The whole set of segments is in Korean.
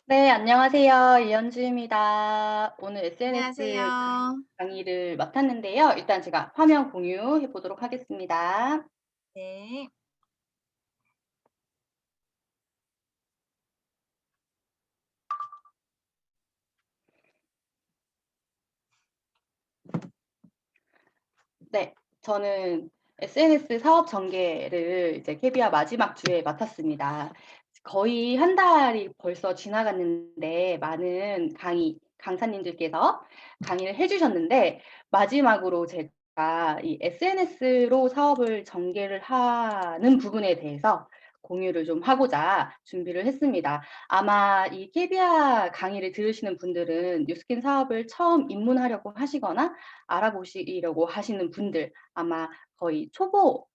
네, 안녕하세요. 이현주입니다. 오늘 SNS 안녕하세요. 강의를 맡았는데요. 일단 제가 화면 공유해 보도록 하겠습니다. 네. 네, 저는 SNS 사업 전개를 이제 캐비아 마지막 주에 맡았습니다. 거의 한 달이 벌써 지나갔는데 많은 강사님들께서 강의를 해 주셨는데 마지막으로 제가 이 SNS로 사업을 전개를 하는 부분에 대해서 공유를 좀 하고자 준비를 했습니다. 아마 이 캐비아 강의를 들으시는 분들은 뉴스킨 사업을 처음 입문하려고 하시거나 알아보시려고 하시는 분들 아마 거의 초보자들이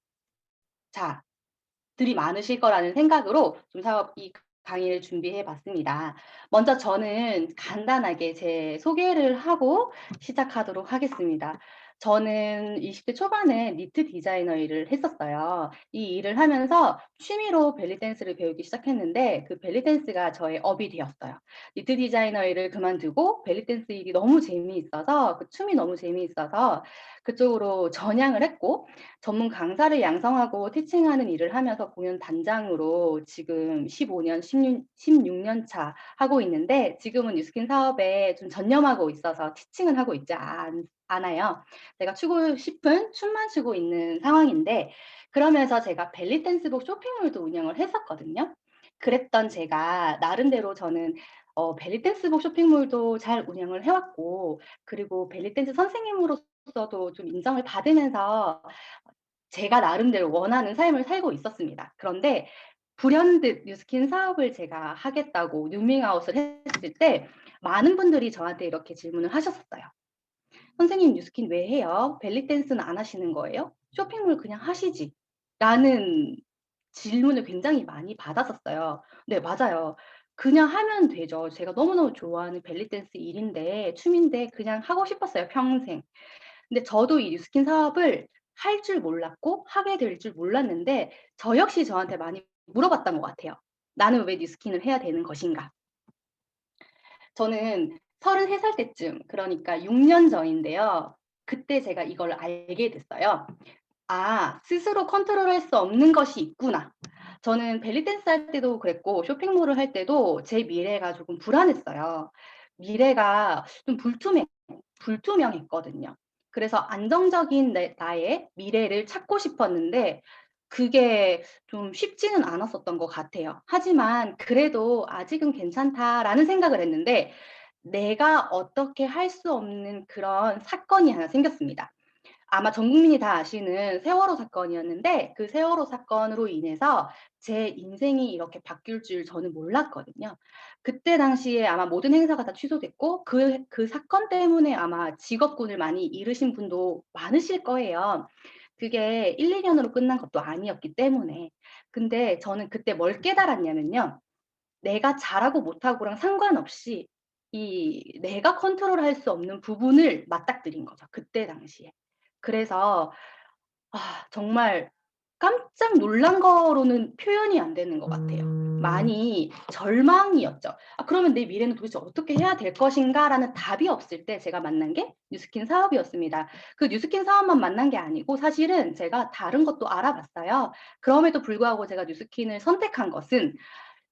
많으실 거라는 생각으로 좀 사업 이 강의를 준비해 봤습니다. 먼저 저는 간단하게 제 소개를 하고 시작하도록 하겠습니다. 저는 20대 초반에 니트 디자이너 일을 했었어요. 이 일을 하면서 취미로 벨리 댄스를 배우기 시작했는데 그 벨리 댄스가 저의 업이 되었어요. 니트 디자이너 일을 그만두고 벨리 댄스 일이 너무 재미있어서 그 춤이 너무 재미있어서 그쪽으로 전향을 했고 전문 강사를 양성하고 티칭하는 일을 하면서 공연 단장으로 지금 15년, 16년 차 하고 있는데 지금은 뉴스킨 사업에 좀 전념하고 있어서 티칭은 하고 있지 않아요. 제가 추고 싶은 춤만 추고 있는 상황인데 그러면서 제가 벨리 댄스복 쇼핑몰도 운영을 했었거든요. 그랬던 제가 나름대로 저는 벨리 댄스복 쇼핑몰도 잘 운영을 해 왔고 그리고 벨리 댄스 선생님으로서도 좀 인정을 받으면서 제가 나름대로 원하는 삶을 살고 있었습니다. 그런데 불현듯 뉴스킨 사업을 제가 하겠다고 뉴밍아웃을 했을 때 많은 분들이 저한테 이렇게 질문을 하셨었어요. "선생님 뉴스킨 왜 해요? 벨리 댄스는 안 하시는 거예요? 쇼핑몰 그냥 하시지." 라는 질문을 굉장히 많이 받았었어요. 네, 맞아요. 그냥 하면 되죠. 제가 너무너무 좋아하는 벨리 댄스 일인데 춤인데 그냥 하고 싶었어요, 평생. 근데 저도 이 뉴스킨 사업을 할 줄 몰랐고 하게 될 줄 몰랐는데 저 역시 저한테 많이 물어봤던 것 같아요. "나는 왜 뉴스킨을 해야 되는 것인가?" 저는 33살 때쯤 그러니까 6년 전인데요. 그때 제가 이걸 알게 됐어요. '아 스스로 컨트롤할 수 없는 것이 있구나.' 저는 벨리 댄스 할 때도 그랬고 쇼핑몰을 할 때도 제 미래가 조금 불안했어요. 미래가 좀 불투명했거든요. 그래서 안정적인 나의 미래를 찾고 싶었는데 그게 좀 쉽지는 않았었던 것 같아요. 하지만 그래도 '아직은 괜찮다.'라는 생각을 했는데 내가 어떻게 할 수 없는 그런 사건이 하나 생겼습니다. 아마 전 국민이 다 아시는 세월호 사건이었는데 그 세월호 사건으로 인해서 제 인생이 이렇게 바뀔 줄 저는 몰랐거든요. 그때 당시에 아마 모든 행사가 다 취소됐고 그 사건 때문에 아마 직업군을 많이 잃으신 분도 많으실 거예요. 그게 1-2 년으로 끝난 것도 아니었기 때문에. 근데 저는 그때 뭘 깨달았냐면요. 내가 잘하고 못하고랑 상관없이 이 내가 컨트롤할 수 없는 부분을 맞닥뜨린 거죠, 그때 당시에. 그래서 정말 깜짝 놀란 거로는 표현이 안 되는 것 같아요. 많이 절망이었죠. '아 그러면 내 미래는 도대체 어떻게 해야 될 것인가?'라는 답이 없을 때 제가 만난 게 뉴스킨 사업이었습니다. 그 뉴스킨 사업만 만난 게 아니고 사실은 제가 다른 것도 알아봤어요. 그럼에도 불구하고 제가 뉴스킨을 선택한 것은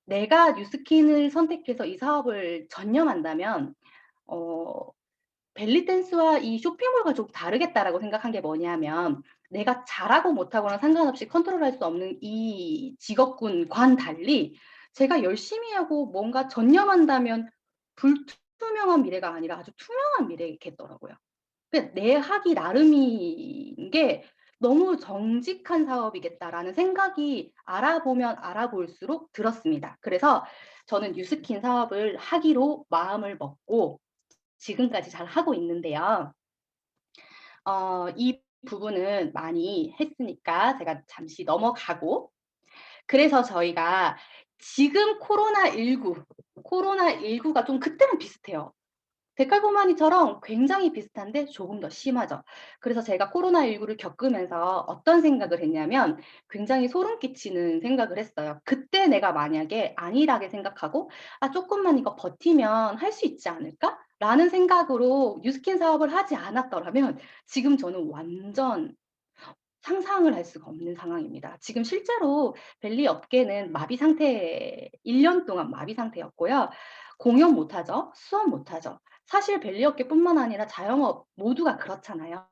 내가 뉴스킨을 선택해서 이 사업을 전념한다면 어 벨리 댄스와 이 쇼핑몰과 좀 다르겠다라고 생각한 게 뭐냐면 내가 잘하고 못하고는 상관없이 컨트롤할 수 없는 이 직업군과는 달리 제가 열심히 하고 뭔가 전념한다면 불투명한 미래가 아니라 아주 투명한 미래겠더라고요. 그 내 하기 나름인 게 '너무 정직한 사업이겠다.'라는 생각이 알아보면 알아볼수록 들었습니다. 그래서 저는 뉴스킨 사업을 하기로 마음을 먹고 지금까지 잘하고 있는데요. 이 부분은 많이 했으니까 제가 잠시 넘어가고 그래서 저희가 지금 코로나19가 좀 그때랑 비슷해요. 데칼코마니처럼 굉장히 비슷한데 조금 더 심하죠. 그래서 제가 코로나19를 겪으면서 어떤 생각을 했냐면 굉장히 소름 끼치는 생각을 했어요. 그때 내가 만약에 안일하게 생각하고 '아 쪼끔만 이거 버티면 할 수 있지 않을까?'라는 생각으로 뉴스킨 사업을 하지 않았더라면 지금 저는 완전 상상을 할 수가 없는 상황입니다. 지금 실제로 벨리 업계는 마비 상태 1년 동안 마비 상태였고요. 공연 못 하죠. 수업 못 하죠. 사실 벨리 업계뿐만 아니라 자영업 모두가 그렇잖아요.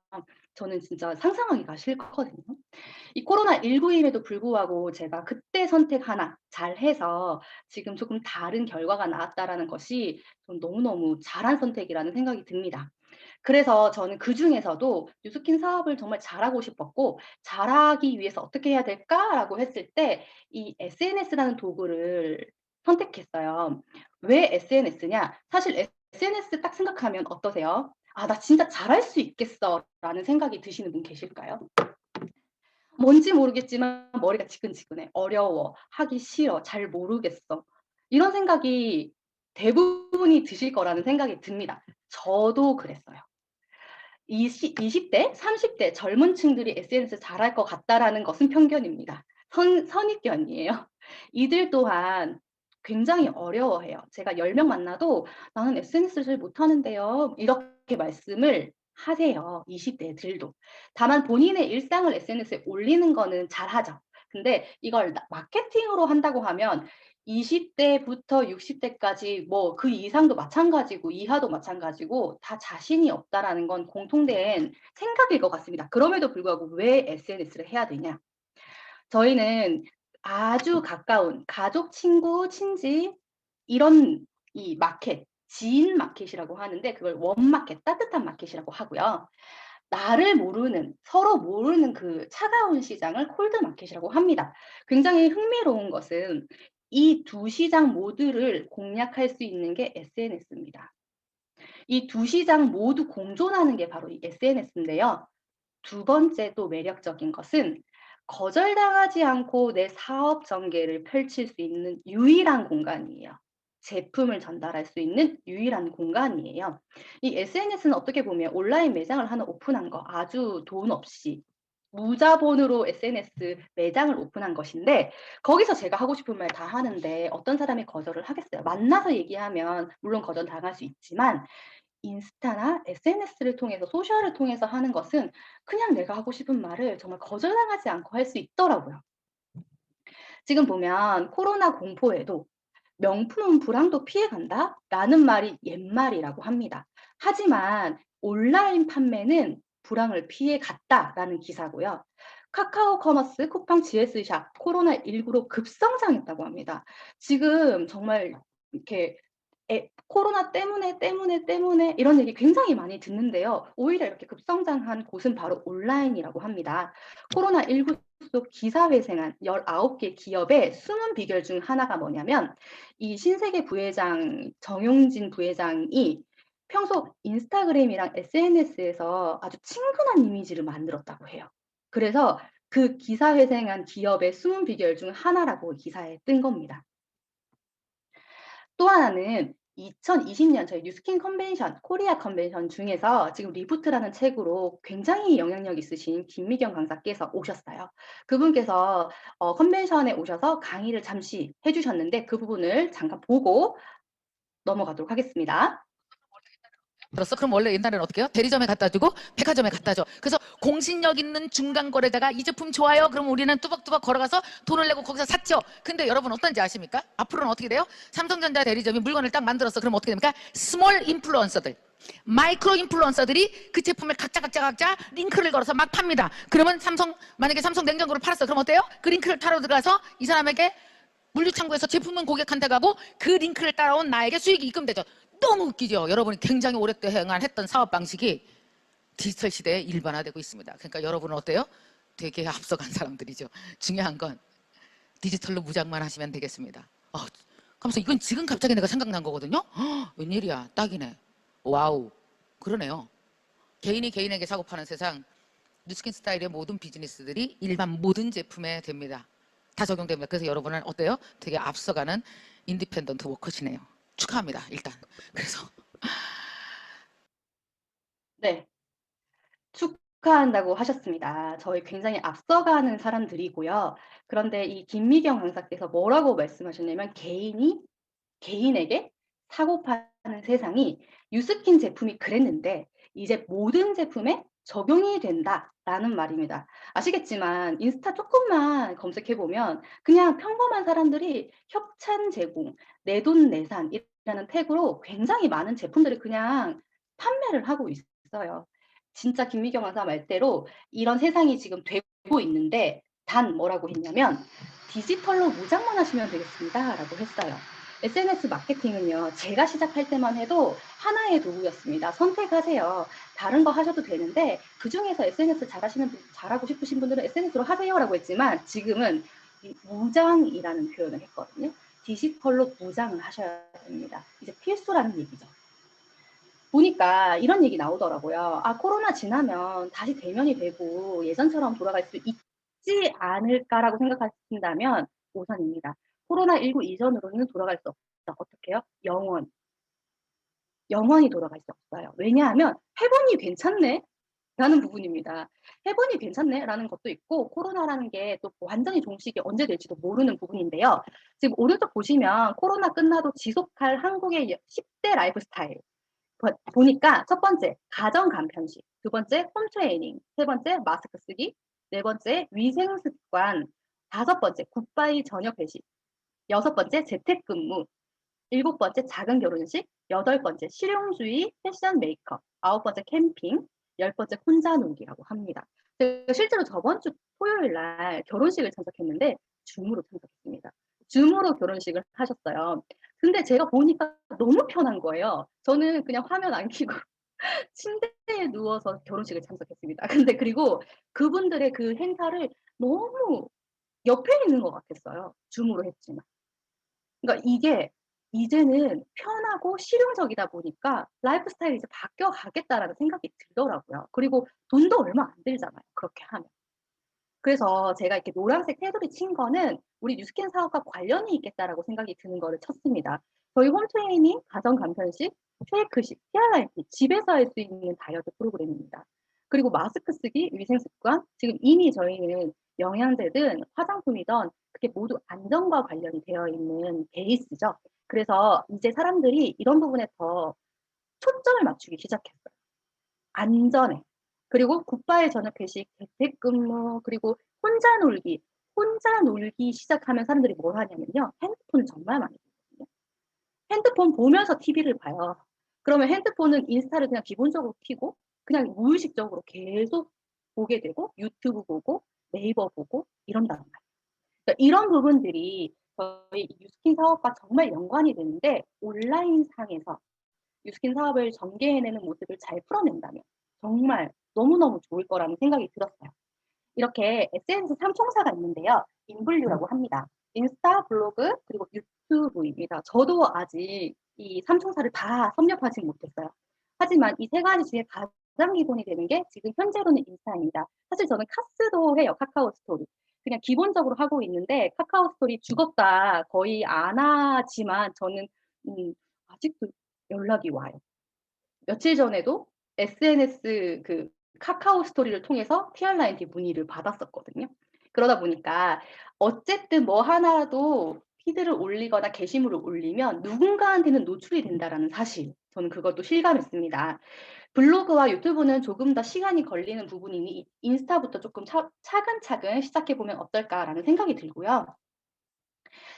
저는 진짜 상상하기가 싫거든요. 이 코로나19임에도 불구하고 제가 그때 선택 하나 잘해서 지금 조금 다른 결과가 나왔다라는 것이 전 너무너무 잘한 선택이라는 생각이 듭니다. 그래서 저는 그중에서도 뉴스킨 사업을 정말 잘하고 싶었고 '잘하기 위해서 어떻게 해야 될까?'라고 했을 때 이 SNS라는 도구를 선택했어요. 왜 SNS냐? 사실 SNS 딱 생각하면 어떠세요? '아 나 진짜 잘할 수 있겠어.'라는 생각이 드시는 분 계실까요? 뭔지 모르겠지만 머리가 지끈지끈해. 어려워. 하기 싫어. 잘 모르겠어. 이런 생각이 대부분이 드실 거라는 생각이 듭니다. 저도 그랬어요. 20대 30대 젊은 층들이 SNS 잘할 것 같다라는 것은 편견입니다. 선입견이에요. 이들 또한 굉장히 어려워해요. 제가 10명 만나도 "나는 SNS를 잘 못하는데요." 이렇게 말씀을 하세요, 20 대들도. 다만 본인의 일상을 SNS에 올리는 거는 잘하죠. 근데 이걸 마케팅으로 한다고 하면 20 대부터 60 대까지 뭐 그 이상도 마찬가지고 이하도 마찬가지고 다 자신이 없다라는 건 공통된 생각일 것 같습니다. 그럼에도 불구하고 왜 SNS를 해야 되냐? 저희는 아주 가까운 가족, 친구, 친지 이런 이 마켓, 지인 마켓이라고 하는데 그걸 원 마켓, 따뜻한 마켓이라고 하고요. 나를 모르는 서로 모르는 그 차가운 시장을 콜드 마켓이라고 합니다. 굉장히 흥미로운 것은 이 두 시장 모두를 공략할 수 있는 게 SNS입니다. 이 두 시장 모두 공존하는 게 바로 이 SNS인데요. 두 번째 또 매력적인 것은 거절당하지 않고 내 사업 전개를 펼칠 수 있는 유일한 공간이에요. 제품을 전달할 수 있는 유일한 공간이에요. 이 SNS는 어떻게 보면 온라인 매장을 하나 오픈한 거 아주 돈 없이 무자본으로 SNS 매장을 오픈한 것인데 거기서 제가 하고 싶은 말 다 하는데 어떤 사람이 거절을 하겠어요. 만나서 얘기하면 물론 거절당할 수 있지만 인스타나 SNS를 통해서 소셜을 통해서 하는 것은 그냥 내가 하고 싶은 말을 정말 거절당하지 않고 할 수 있더라고요. 지금 보면 코로나 공포에도 "명품은 불황도 피해간다."라는 말이 옛말이라고 합니다. 하지만 온라인 판매는 불황을 피해갔다라는 기사고요. 카카오 커머스, 쿠팡, GS샵 코로나19로 급성장했다고 합니다. 지금 정말 이렇게 코로나 때문에 이런 얘기 굉장히 많이 듣는데요. 오히려 이렇게 급성장한 곳은 바로 온라인이라고 합니다. 코로나19 속 기사회생한 19개 기업의 숨은 비결 중 하나가 뭐냐면 이 신세계 부회장 정용진 부회장이 평소 인스타그램이랑 SNS에서 아주 친근한 이미지를 만들었다고 해요. 그래서 그 기사회생한 기업의 숨은 비결 중 하나라고 기사에 뜬 겁니다. 또 하나는 2020년 저희 뉴스킨 컨벤션, 코리아 컨벤션 중에서 지금 리부트라는 책으로 굉장히 영향력 있으신 김미경 강사께서 오셨어요. 그분께서 컨벤션에 오셔서 강의를 잠시 해 주셨는데 그 부분을 잠깐 보고 넘어가도록 하겠습니다. 들었어? 그럼 원래 옛날에는 어떻게 해요? 대리점에 갖다 주고 백화점에 갖다 줘. 그래서 공신력 있는 중간 거래다가 이 제품 좋아요? 그럼 우리는 뚜벅뚜벅 걸어가서 돈을 내고 거기서 샀죠. 근데 여러분 어떤지 아십니까? 앞으로는 어떻게 돼요? 삼성전자 대리점이 물건을 딱 만들었어. 그럼 어떻게 됩니까? 스몰 인플루언서들, 마이크로 인플루언서들이 그 제품을 각자 링크를 걸어서 막 팝니다. 그러면 만약에 삼성 냉장고를 팔았어. 그럼 어때요? 그 링크를 타러 들어가서 이 사람에게 물류창고에서 제품은 고객한테 가고 그 링크를 따라온 나에게 수익이 입금되죠. 너무 웃기죠. 여러분이 굉장히 오랫동안 했던 사업 방식이 디지털 시대에 일반화되고 있습니다. 그러니까 여러분은 어때요? 되게 앞서간 사람들이죠. 중요한 건 디지털로 무장만 하시면 되겠습니다. 그러면서 이건 지금 갑자기 내가 생각난 거거든요. 웬일이야, 딱이네. 와우, 그러네요. 개인이 개인에게 사고 파는 세상, 뉴스킨 스타일의 모든 비즈니스들이 일반 모든 제품에 됩니다. 다 적용됩니다. 그래서 여러분은 어때요? 되게 앞서가는 인디펜던트 워커시네요. 축하합니다. 일단. 그래서 네. 축하한다고 하셨습니다. 저희 굉장히 앞서가는 사람들이고요. 그런데 이 김미경 강사께서 뭐라고 말씀하셨냐면 개인에게 사고 파는 세상이 뉴스킨 제품이 그랬는데 이제 모든 제품에 적용이 된다라는 말입니다. 아시겠지만 인스타 조금만 검색해 보면 그냥 평범한 사람들이 협찬 제공, 내돈내산이라는 태그로 굉장히 많은 제품들을 그냥 판매를 하고 있어요. 진짜 김미경 강사 말대로 이런 세상이 지금 되고 있는데 단 뭐라고 했냐면 "디지털로 무장만 하시면 되겠습니다."라고 했어요. SNS 마케팅은요. 제가 시작할 때만 해도 하나의 도구였습니다. 선택하세요. 다른 거 하셔도 되는데 그중에서 SNS 잘하고 싶으신 분들은 SNS로 하세요라고 했지만 지금은 이 무장이라는 표현을 했거든요. 디지털로 무장을 하셔야 됩니다. 이제 필수라는 얘기죠. 보니까 이런 얘기 나오더라고요. "아 코로나 지나면 다시 대면이 되고 예전처럼 돌아갈 수 있지 않을까?"라고 생각하신다면 오산입니다. 코로나19 이전으로는 돌아갈 수 없다. 어떻게요? 영원히 돌아갈 수 없어요. 왜냐하면 '해 보니 괜찮네.' 라는 부분입니다. '해 보니 괜찮네.'라는 것도 있고 코로나라는 게 또 완전히 종식이 언제 될지도 모르는 부분인데요. 지금 오른쪽 보시면 코로나 끝나도 지속할 한국의 10대 라이프 스타일 보니까 첫 번째 가정 간편식, 두 번째 홈 트레이닝, 세 번째 마스크 쓰기, 네 번째 위생 습관, 다섯 번째 굿바이 저녁 회식, 여섯 번째 재택근무, 일곱 번째 작은 결혼식, 여덟 번째 실용주의 패션 메이크업, 아홉 번째 캠핑, 열 번째 혼자 놀기라고 합니다. 제가 실제로 저번 주 토요일 날 결혼식을 참석했는데 줌으로 참석했습니다. 줌으로 결혼식을 하셨어요. 근데 제가 보니까 너무 편한 거예요. 저는 그냥 화면 안 켜고 침대에 누워서 결혼식을 참석했습니다. 근데 그리고 그분들의 그 행사를 너무 옆에 있는 것 같았어요, 줌으로 했지만. 그러니까 이게 이제는 편하고 실용적이다 보니까 '라이프 스타일이 이제 바뀌어 가겠다.'라는 생각이 들더라고요. 그리고 돈도 얼마 안 들잖아요, 그렇게 하면. 그래서 제가 이렇게 노란색 테두리 친 거는 '우리 뉴스킨 사업과 관련이 있겠다.'라고 생각이 드는 거를 쳤습니다. 저희 홈 트레이닝, 가정 간편식, 쉐이크식, 피알라이티 집에서 할 수 있는 다이어트 프로그램입니다. 그리고 마스크 쓰기, 위생 습관 지금 이미 저희는 영양제든 화장품이든 그게 모두 안전과 관련이 되어 있는 베이스죠. 그래서 이제 사람들이 이런 부분에 더 초점을 맞추기 시작했어요. 안전에. 그리고 굿바이 저녁 회식, 재택근무 그리고 혼자 놀기. 혼자 놀기 시작하면 사람들이 뭘 하냐면요. 핸드폰을 정말 많이 보거든요. 핸드폰 보면서 TV를 봐요. 그러면 핸드폰은 인스타를 그냥 기본적으로 켜고 그냥 무의식적으로 계속 보게 되고 유튜브 보고 네이버 보고 이런단 말이에요. 그러니까 이런 부분들이 저희 이 뉴스킨 사업과 정말 연관이 되는데 온라인 상에서 뉴스킨 사업을 전개해내는 모습을 잘 풀어낸다면 정말 너무너무 좋을 거라는 생각이 들었어요. 이렇게 SNS 3 총사가 있는데요. 인블류라고 합니다. 인스타, 블로그, 그리고 유튜브입니다. 저도 아직 이 3 총사를 다 섭렵하진 못했어요. 하지만 이 세 가지 중에 가장 기본이 되는 게 지금 현재로는 인스타입니다. 사실 저는 카스도 해요, 카카오 스토리. 그냥 기본적으로 하고 있는데 카카오 스토리 죽었다 거의 안 하지만 저는 아직도 연락이 와요. 며칠 전에도 SNS 그 카카오 스토리를 통해서 TR9T 문의를 받았었거든요. 그러다 보니까 어쨌든 뭐 하나라도 피드를 올리거나 게시물을 올리면 누군가한테는 노출이 된다라는 사실 저는 그것도 실감했습니다. 블로그와 유튜브는 조금 더 시간이 걸리는 부분이니 인스타부터 조금 차근차근 시작해 보면 어떨까라는 생각이 들고요.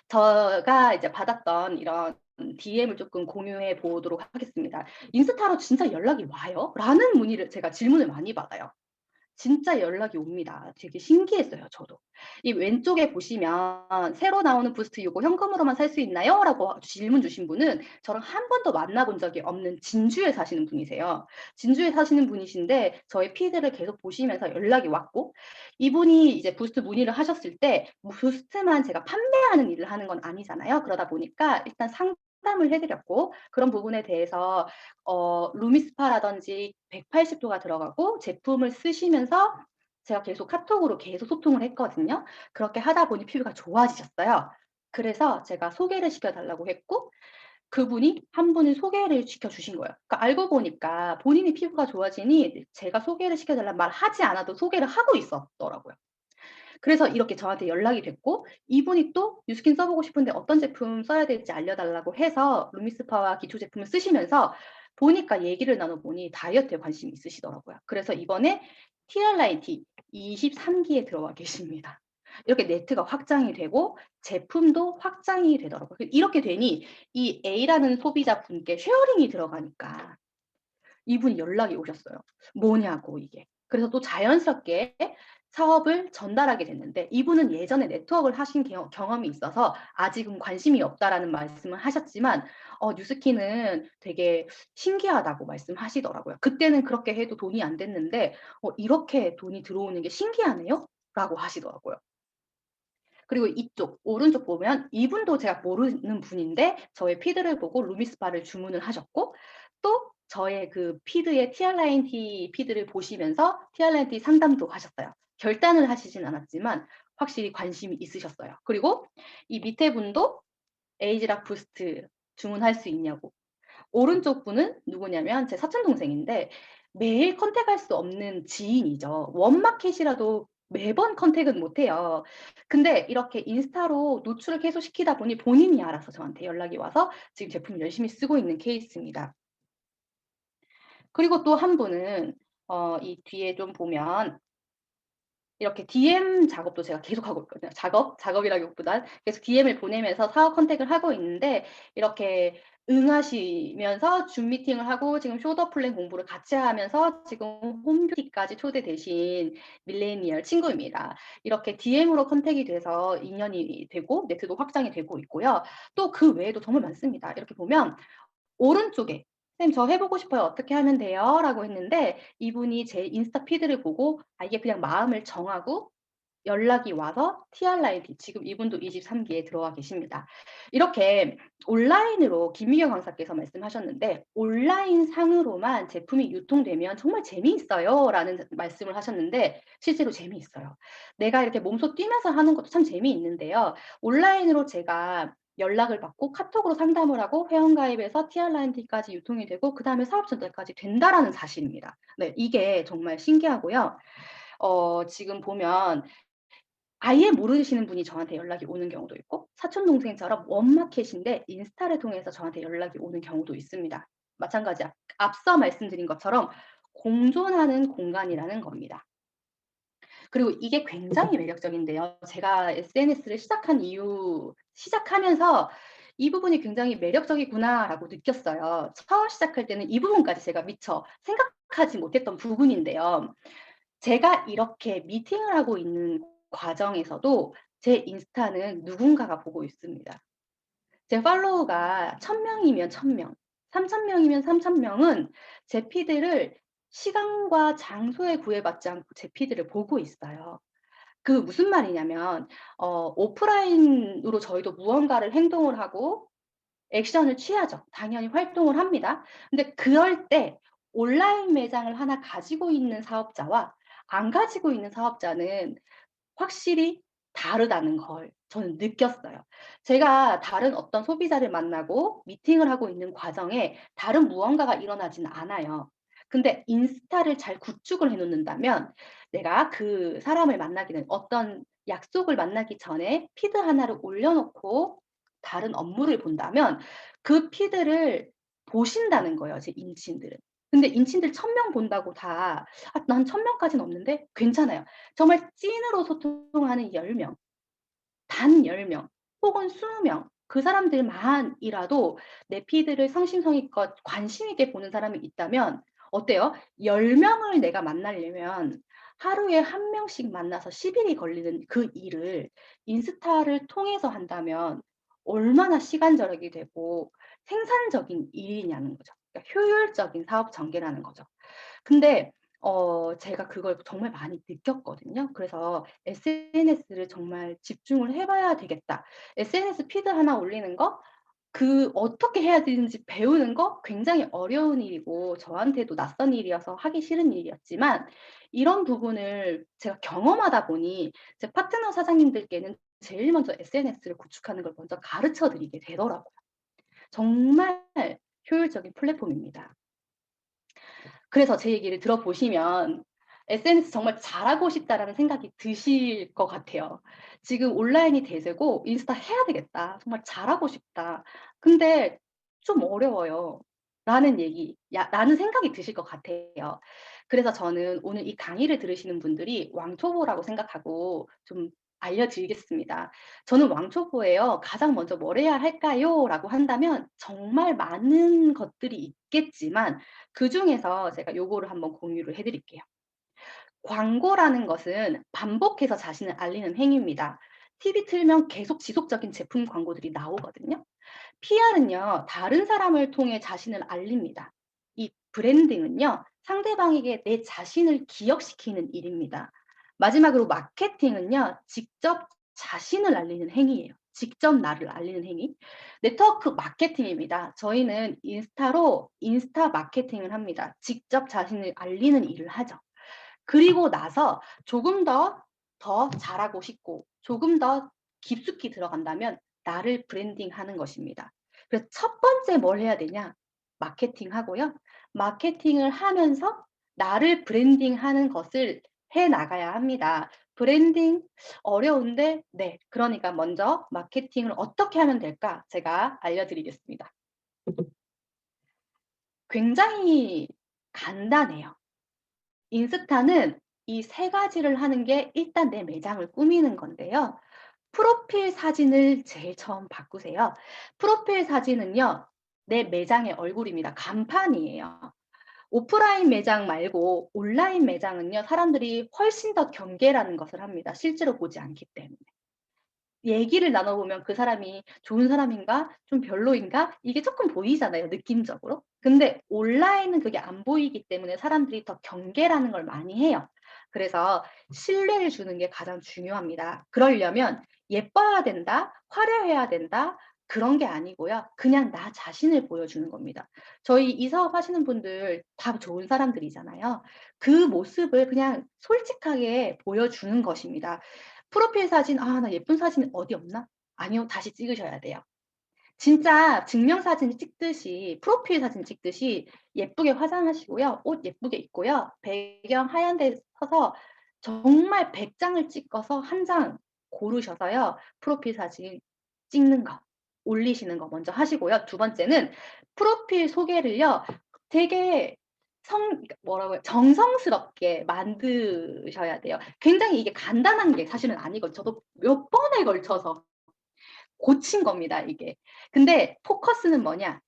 제가 이제 받았던 이런 DM을 쪼끔 공유해 보도록 하겠습니다. "인스타로 진짜 연락이 와요?" 라는 제가 질문을 많이 받아요. 진짜 연락이 옵니다. 되게 신기했어요 저도. 이 왼쪽에 보시면 "새로 나오는 부스트 요거 현금으로만 살 수 있나요?" 라고 질문 주신 분은 저랑 한 번도 만나 본 적이 없는 진주에 사시는 분이세요. 진주에 사시는 분이신데 저의 피드를 계속 보시면서 연락이 왔고 이분이 이제 부스트 문의를 하셨을 때 부스트만 제가 판매하는 일을 하는 건 아니잖아요. 그러다 보니까 일단 상담을 해 드렸고 그런 부분에 대해서 루미스파라든지 180 도가 들어가고 제품을 쓰시면서 제가 계속 카톡으로 계속 소통을 했거든요. 그렇게 하다 보니 피부가 좋아지셨어요. 그래서 제가 소개를 시켜 달라고 했고 그분이 한 분을 소개를 시켜 주신 거예요. 그러니까 알고 보니까 본인이 피부가 좋아지니 제가 소개를 시켜 달라는 말을 하지 않아도 소개를 하고 있었더라고요. 그래서 이렇게 저한테 연락이 됐고 이분이 또 뉴스킨 써 보고 싶은데 어떤 제품 써야 될지 알려 달라고 해서 루미스파와 기초 제품을 쓰시면서 보니까 얘기를 나눠 보니 다이어트에 관심이 있으시더라고요. 그래서 이번에 TRIT 23기에 들어와 계십니다. 이렇게 네트가 확장이 되고 제품도 확장이 되더라고요. 이렇게 되니 이 A라는 소비자분께 쉐어링이 들어가니까 이분이 연락이 오셨어요. 뭐냐고 이게. 그래서 또 자연스럽게 사업을 전달하게 됐는데 이분은 예전에 네트워크를 하신 경험이 있어서 아직은 관심이 없다라는 말씀을 하셨지만 뉴스킨은 되게 신기하다고 말씀하시더라고요. 그때는 그렇게 해도 돈이 안 됐는데 "이렇게 돈이 들어오는 게 신기하네요." 라고 하시더라고요. 그리고 이쪽 오른쪽 보면 이분도 제가 모르는 분인데 저의 피드를 보고 루미스파를 주문을 하셨고 또 저의 그 피드의 TR라인-T 피드를 보시면서 TR라인-T 상담도 하셨어요. 결단을 하시진 않았지만 확실히 관심이 있으셨어요. 그리고 이 밑에 분도 에이지락 부스트 주문할 수 있냐고. 오른쪽 분은 누구냐면 제 사촌 동생인데 매일 컨택할 수 없는 지인이죠. 원마켓이라도 매번 컨택은 못 해요. 근데 이렇게 인스타로 노출을 계속 시키다 보니 본인이 알아서 저한테 연락이 와서 지금 제품 열심히 쓰고 있는 케이스입니다. 그리고 또 한 분은 이 뒤에 좀 보면 이렇게 DM 작업도 제가 계속하고 있거든요. 작업이라기보단 계속 DM을 보내면서 사업 컨택을 하고 있는데 이렇게 응하시면서 줌 미팅을 하고 지금 숄더 플랜 공부를 같이 하면서 지금 홈뷰티까지 초대되신 밀레니얼 친구입니다. 이렇게 DM으로 컨택이 돼서 인연이 되고 네트도 확장이 되고 있고요. 또 그 외에도 정말 많습니다. 이렇게 보면 오른쪽에 "선생님 저 해 보고 싶어요. 어떻게 하면 돼요?" 라고 했는데 이분이 제 인스타 피드를 보고 아예 그냥 마음을 정하고 연락이 와서 TR라인-T 지금 이분도 23기에 들어와 계십니다. 이렇게 온라인으로 김미경 강사께서 말씀하셨는데 "온라인 상으로만 제품이 유통되면 정말 재미있어요."라는 말씀을 하셨는데 실제로 재미있어요. 내가 이렇게 몸소 뛰면서 하는 것도 참 재미있는데요. 온라인으로 제가 연락을 받고 카톡으로 상담을 하고 회원가입해서 TR라인-T까지 유통이 되고 그다음에 사업 전달까지 된다라는 사실입니다. 네, 이게 정말 신기하고요. 지금 보면 아예 모르시는 분이 저한테 연락이 오는 경우도 있고 사촌 동생처럼 원마켓인데 인스타를 통해서 저한테 연락이 오는 경우도 있습니다. 마찬가지 앞서 말씀드린 것처럼 공존하는 공간이라는 겁니다. 그리고 이게 굉장히 매력적인데요. 제가 SNS를 시작하면서 '이 부분이 굉장히 매력적이구나.'라고 느꼈어요. 처음 시작할 때는 이 부분까지 제가 미처 생각하지 못했던 부분인데요. 제가 이렇게 미팅을 하고 있는 과정에서도 제 인스타는 누군가가 보고 있습니다. 제 팔로워가 1000 명이면 1000 명, 3000 명이면 3000 명은 제 피드를 시간과 장소에 구애받지 않고 제 피드를 보고 있어요. 그 무슨 말이냐면 오프라인으로 저희도 무언가를 행동을 하고 액션을 취하죠. 당연히 활동을 합니다. 근데 그럴 때 온라인 매장을 하나 가지고 있는 사업자와 안 가지고 있는 사업자는 확실히 다르다는 걸 저는 느꼈어요. 제가 다른 어떤 소비자를 만나고 미팅을 하고 있는 과정에 다른 무언가가 일어나지는 않아요. 근데 인스타를 잘 구축을 해 놓는다면 내가 그 사람을 만나게 된 어떤 약속을 만나기 전에 피드 하나를 올려 놓고 다른 업무를 본다면 그 피드를 보신다는 거예요, 제 인친들은. 근데 인친들 1000명 본다고 다 '아 난 1000 명까지는 없는데.' 괜찮아요. 정말 찐으로 소통하는 10 명, 단 10 명 혹은 20 명 그 사람들만이라도 내 피드를 성심성의껏 관심 있게 보는 사람이 있다면 어때요? 10 명을 내가 만나려면 하루에 1 명씩 만나서 10 일이 걸리는 그 일을 인스타를 통해서 한다면 얼마나 시간 절약이 되고 생산적인 일이냐는 거죠. 그러니까 효율적인 사업 전개라는 거죠. 근데 제가 그걸 정말 많이 느꼈거든요. 그래서 'SNS를 정말 집중을 해 봐야 되겠다.' SNS 피드 하나 올리는 거 그 어떻게 해야 되는지 배우는 거 굉장히 어려운 일이고 저한테도 낯선 일이어서 하기 싫은 일이었지만 이런 부분을 제가 경험하다 보니 제 파트너 사장님들께는 제일 먼저 SNS를 구축하는 걸 먼저 가르쳐 드리게 되더라고요. 정말 효율적인 플랫폼입니다. 그래서 제 얘기를 들어보시면 'SNS 정말 잘하고 싶다.'라는 생각이 드실 것 같아요. 지금 온라인이 대세고 '인스타 해야 되겠다. 정말 잘하고 싶다. 근데 좀 어려워요.' 라는 생각이 드실 것 같아요. 그래서 저는 오늘 이 강의를 들으시는 분들이 왕초보라고 생각하고 좀 알려드리겠습니다. 저는 왕초보예요. 가장 먼저 뭘 해야 할까요?"라고 한다면 정말 많은 것들이 있겠지만 그중에서 제가 요거를 한번 공유를 해 드릴게요. 광고라는 것은 반복해서 자신을 알리는 행위입니다. TV 틀면 계속 지속적인 제품 광고들이 나오거든요. PR은요, 다른 사람을 통해 자신을 알립니다. 이 브랜딩은요, 상대방에게 내 자신을 기억시키는 일입니다. 마지막으로 마케팅은요, 직접 자신을 알리는 행위예요. 직접 나를 알리는 행위. 네트워크 마케팅입니다. 저희는 인스타로 인스타 마케팅을 합니다. 직접 자신을 알리는 일을 하죠. 그리고 나서 조금 더 잘하고 싶고 조금 더 깊숙이 들어간다면 나를 브랜딩하는 것입니다. 그래서 첫 번째 뭘 해야 되냐? 마케팅하고요. 마케팅을 하면서 나를 브랜딩하는 것을 해 나가야 합니다. 브랜딩 어려운데 네. 그러니까 먼저 마케팅을 어떻게 하면 될까? 제가 알려드리겠습니다. 굉장히 간단해요. 인스타는 이 세 가지를 하는 게 일단 내 매장을 꾸미는 건데요. 프로필 사진을 제일 처음 바꾸세요. 프로필 사진은요. 내 매장의 얼굴입니다. 간판이에요. 오프라인 매장 말고 온라인 매장은요. 사람들이 훨씬 더 경계라는 것을 합니다. 실제로 보지 않기 때문에. 얘기를 나눠 보면 그 사람이 좋은 사람인가 좀 별로인가 이게 쪼끔 보이잖아요, 느낌적으로. 근데 온라인은 그게 안 보이기 때문에 사람들이 더 경계라는 걸 많이 해요. 그래서 신뢰를 주는 게 가장 중요합니다. 그러려면 예뻐야 된다, 화려해야 된다 그런 게 아니고요. 그냥 나 자신을 보여주는 겁니다. 저희 이 사업 하시는 분들 다 좋은 사람들이잖아요. 그 모습을 그냥 솔직하게 보여주는 것입니다. 프로필 사진 '아 나 예쁜 사진 어디 없나?' 아니요. 다시 찍으셔야 돼요. 진짜 증명사진 찍듯이 프로필 사진 찍듯이 예쁘게 화장하시고요. 옷 예쁘게 입고요. 배경 하얀 데 서서 정말 100 장을 찍어서 1장 고르셔서요. 프로필 사진 찍는 거, 올리시는 거 먼저 하시고요. 두 번째는 프로필 소개를요. 되게 그러니까 뭐라고 해요? 정성스럽게 만드셔야 돼요. 굉장히 이게 간단한 게 사실은 아니거든요. 저도 몇 번에 걸쳐서 고친 겁니다 이게. 근데 포커스는 뭐냐?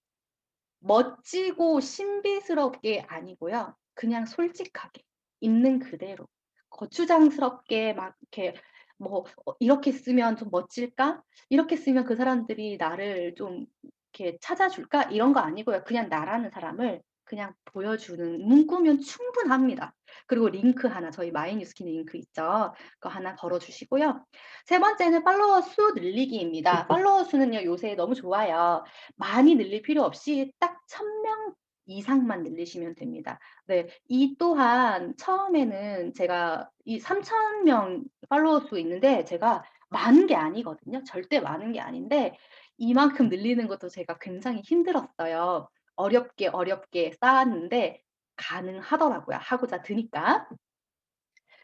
멋지고 신비스럽게 아니고요. 그냥 솔직하게 있는 그대로 거추장스럽게 막 이렇게 뭐 '이렇게 쓰면 좀 멋질까? 이렇게 쓰면 그 사람들이 나를 좀 이렇게 찾아줄까?' 이런 거 아니고요. 그냥 나라는 사람을 그냥 보여주는 문구면 충분합니다. 그리고 링크 하나 저희 마이뉴스킨 링크 있죠. 그거 하나 걸어 주시고요. 세 번째는 팔로워 수 늘리기입니다. 팔로워 수는요 요새 너무 좋아요. 많이 늘릴 필요 없이 딱 1,000명 이상만 늘리시면 됩니다. 네. 이 또한 처음에는 제가 이 3,000명 팔로워 수 있는데 제가 많은 게 아니거든요. 절대 많은 게 아닌데 이만큼 늘리는 것도 제가 굉장히 힘들었어요. 어렵게 쌓았는데 가능하더라고요, 하고자 드니까.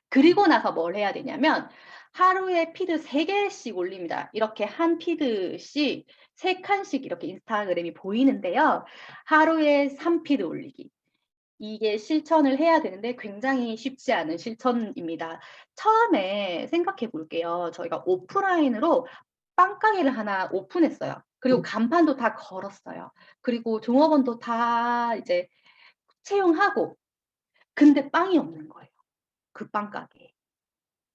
그리고 나서 뭘 해야 되냐면 하루에 피드 3 개씩 올립니다. 이렇게 한 피드씩 3 칸씩 이렇게 인스타그램이 보이는데요. 하루에 3 피드 올리기. 이게 실천을 해야 되는데 굉장히 쉽지 않은 실천입니다. 처음에 생각해 볼게요. 저희가 오프라인으로 빵가게를 하나 오픈했어요. 그리고 간판도 다 걸었어요. 그리고 종업원도 다 이제 채용하고 근데 빵이 없는 거예요, 그 빵가게에.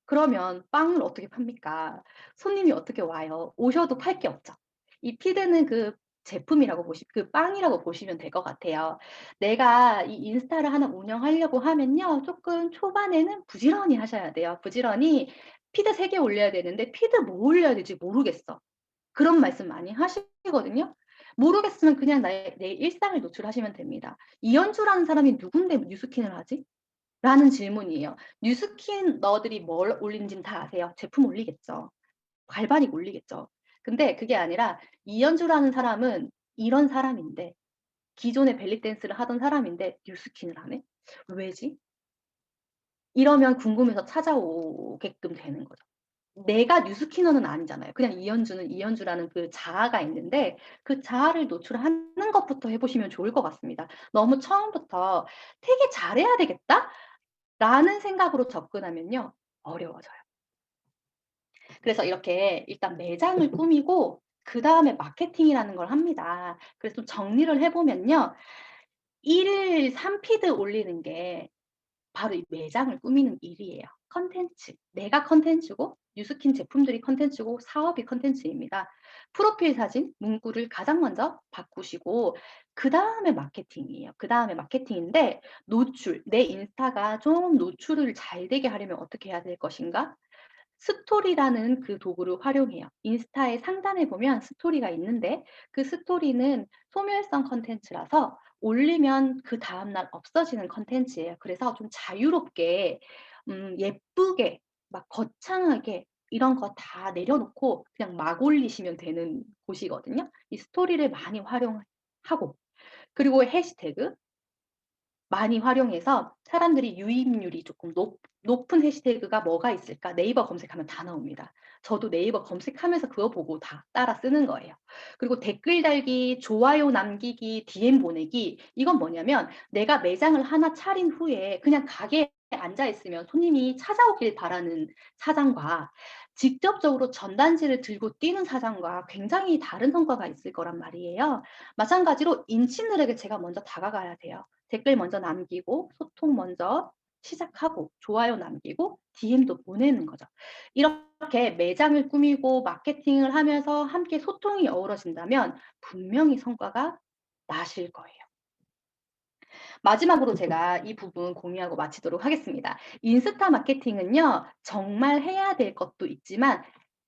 그러면 빵을 어떻게 팝니까? 손님이 어떻게 와요? 오셔도 팔 게 없죠. 이 피드는 그 제품이라고 그 빵이라고 보시면 될 것 같아요. 내가 이 인스타를 하나 운영하려고 하면요. 쪼끔 초반에는 부지런히 하셔야 돼요. 부지런히 피드 3개 올려야 되는데 피드 뭐 올려야 될지 모르겠어. 그런 말씀 많이 하시거든요. 모르겠으면 그냥 나의 내 일상을 노출하시면 됩니다. 이연주라는 사람이 누군데 뉴스킨을 하지? 라는 질문이에요. 뉴스킨 너들이 뭘 올리는지는 다 아세요. 제품 올리겠죠. 갈바닉 올리겠죠. 근데 그게 아니라 이연주라는 사람은 이런 사람인데 기존에 벨리 댄스를 하던 사람인데 뉴스킨을 하네? 왜지? 이러면 궁금해서 찾아오게끔 되는 거죠. 내가 뉴스키너는 아니잖아요. 그냥 이연주는 이연주라는 그 자아가 있는데 그 자아를 노출하는 것부터 해 보시면 좋을 것 같습니다. 너무 처음부터 '되게 잘해야 되겠다.'라는 생각으로 접근하면요 어려워져요. 그래서 이렇게 일단 매장을 꾸미고 그다음에 마케팅이라는 걸 합니다. 그래서 좀 정리를 해 보면요. 1일 3 피드 올리는 게 바로 이 매장을 꾸미는 일이에요. 컨텐츠. 내가 컨텐츠고 뉴스킨 제품들이 컨텐츠고 사업이 컨텐츠입니다. 프로필 사진, 문구를 가장 먼저 바꾸시고 그다음에 마케팅이에요. 그다음에 마케팅인데 노출, 내 인스타가 좀 노출을 잘 되게 하려면 어떻게 해야 될 것인가? 스토리라는 그 도구를 활용해요. 인스타의 상단에 보면 스토리가 있는데 그 스토리는 소멸성 콘텐츠라서 올리면 그다음 날 없어지는 콘텐츠예요. 그래서 좀 자유롭게 예쁘게 막 거창하게 이런 거 다 내려놓고 그냥 막 올리시면 되는 곳이거든요. 이 스토리를 많이 활용하고 그리고 해시태그 많이 활용해서 사람들이 유입률이 조금 높은 해시태그가 뭐가 있을까 네이버 검색하면 다 나옵니다. 저도 네이버 검색하면서 그거 보고 다 따라 쓰는 거예요. 그리고 댓글 달기, 좋아요 남기기, DM 보내기 이건 뭐냐면 내가 매장을 하나 차린 후에 그냥 가게에 앉아 있으면 손님이 찾아오길 바라는 사장과 직접적으로 전단지를 들고 뛰는 사장과 굉장히 다른 성과가 있을 거란 말이에요. 마찬가지로 인친들에게 제가 먼저 다가가야 돼요. 댓글 먼저 남기고 소통 먼저 시작하고 좋아요 남기고 DM도 보내는 거죠. 이렇게 매장을 꾸미고 마케팅을 하면서 함께 소통이 어우러진다면 분명히 성과가 나실 거예요. 마지막으로 제가 이 부분 공유하고 마치도록 하겠습니다. 인스타 마케팅은요. 정말 해야 될 것도 있지만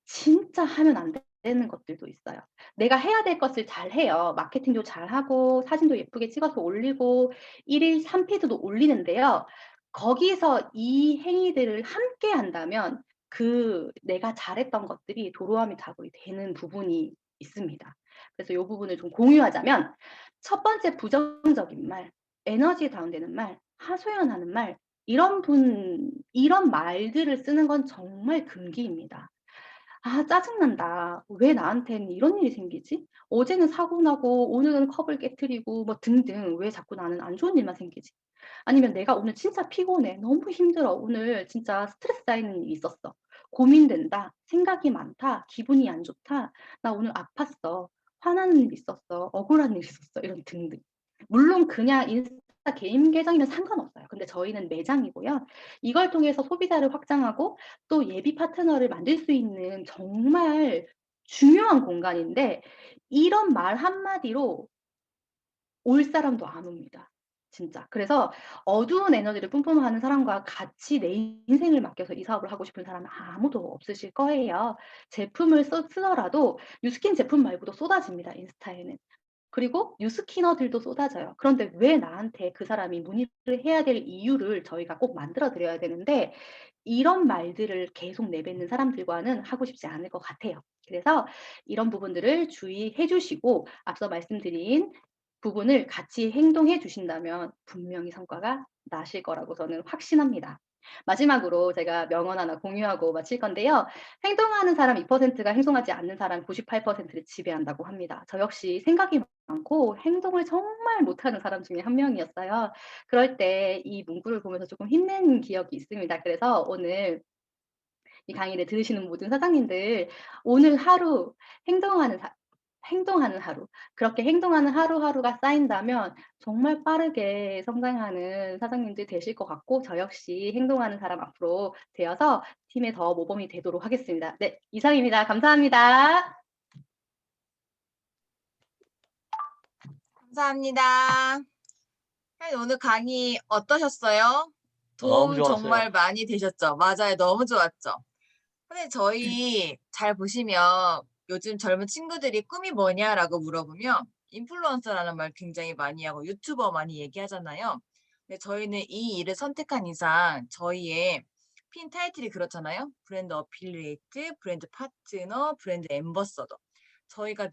진짜 하면 안 되는 것들도 있어요. 내가 해야 될 것을 잘해요. 마케팅도 잘하고 사진도 예쁘게 찍어서 올리고 1일 3 피드도 올리는데요. 거기서 이 행위들을 함께 한다면 그 내가 잘했던 것들이 도로아미 자국이 되는 부분이 있습니다. 그래서 요 부분을 좀 공유하자면 첫 번째 부정적인 말 에너지 다운되는 말, 하소연하는 말 이런 말들을 쓰는 건 정말 금기입니다. "아 짜증난다. 왜 나한테는 이런 일이 생기지? 어제는 사고 나고 오늘은 컵을 깨트리고" 뭐 등등. '왜 자꾸 나는 안 좋은 일만 생기지?' 아니면 '내가 오늘 진짜 피곤해. 너무 힘들어. 오늘 진짜 스트레스 쌓이는 일이 있었어. 고민된다. 생각이 많다. 기분이 안 좋다. 나 오늘 아팠어. 화나는 일 있었어. 억울한 일 있었어.' 이런 등등. 물론 그냥 인스타 개인 계정이면 상관없어요. 근데 저희는 매장이고요. 이걸 통해서 소비자를 확장하고 또 예비 파트너를 만들 수 있는 정말 중요한 공간인데 이런 말 한마디로 올 사람도 안 옵니다. 진짜. 그래서 어두운 에너지를 뿜뿜하는 사람과 같이 내 인생을 맡겨서 이 사업을 하고 싶은 사람은 아무도 없으실 거예요. 제품을 쓰더라도 뉴스킨 제품 말고도 쏟아집니다, 인스타에는. 그리고 뉴스키너들도 쏟아져요. 그런데 왜 나한테 그 사람이 문의를 해야 될 이유를 저희가 꼭 만들어 드려야 되는데 이런 말들을 계속 내뱉는 사람들과는 하고 싶지 않을 것 같아요. 그래서 이런 부분들을 주의해 주시고 앞서 말씀드린 부분을 같이 행동해 주신다면 분명히 성과가 나실 거라고 저는 확신합니다. 마지막으로 제가 명언 하나 공유하고 마칠 건데요. 행동하는 사람 2%가 행동하지 않는 사람 98%를 지배한다고 합니다. 저 역시 생각이 많고 행동을 정말 못하는 사람 중에 한 명이었어요. 그럴 때 이 문구를 보면서 조금 힘낸 기억이 있습니다. 그래서 오늘 이 강의를 들으시는 모든 사장님들 오늘 하루 행동하는 행동하는 하루 그렇게 행동하는 하루하루가 쌓인다면 정말 빠르게 성장하는 사장님들 되실 것 같고 저 역시 행동하는 사람 앞으로 되어서 팀에 더 모범이 되도록 하겠습니다. 네. 이상입니다. 감사합니다. 감사합니다. 선생님 오늘 강의 어떠셨어요? 너무 도움 좋았어요. 정말 많이 되셨죠? 맞아요. 너무 좋았죠? 선생님 저희 잘 보시면 요즘 젊은 친구들이 "꿈이 뭐냐?"라고 물어보면 인플루언서라는 말 굉장히 많이 하고 유튜버 많이 얘기하잖아요. 근데 저희는 이 일을 선택한 이상 저희의 핀 타이틀이 그렇잖아요. 브랜드 어필리에이트, 브랜드 파트너, 브랜드 앰버서더. 저희가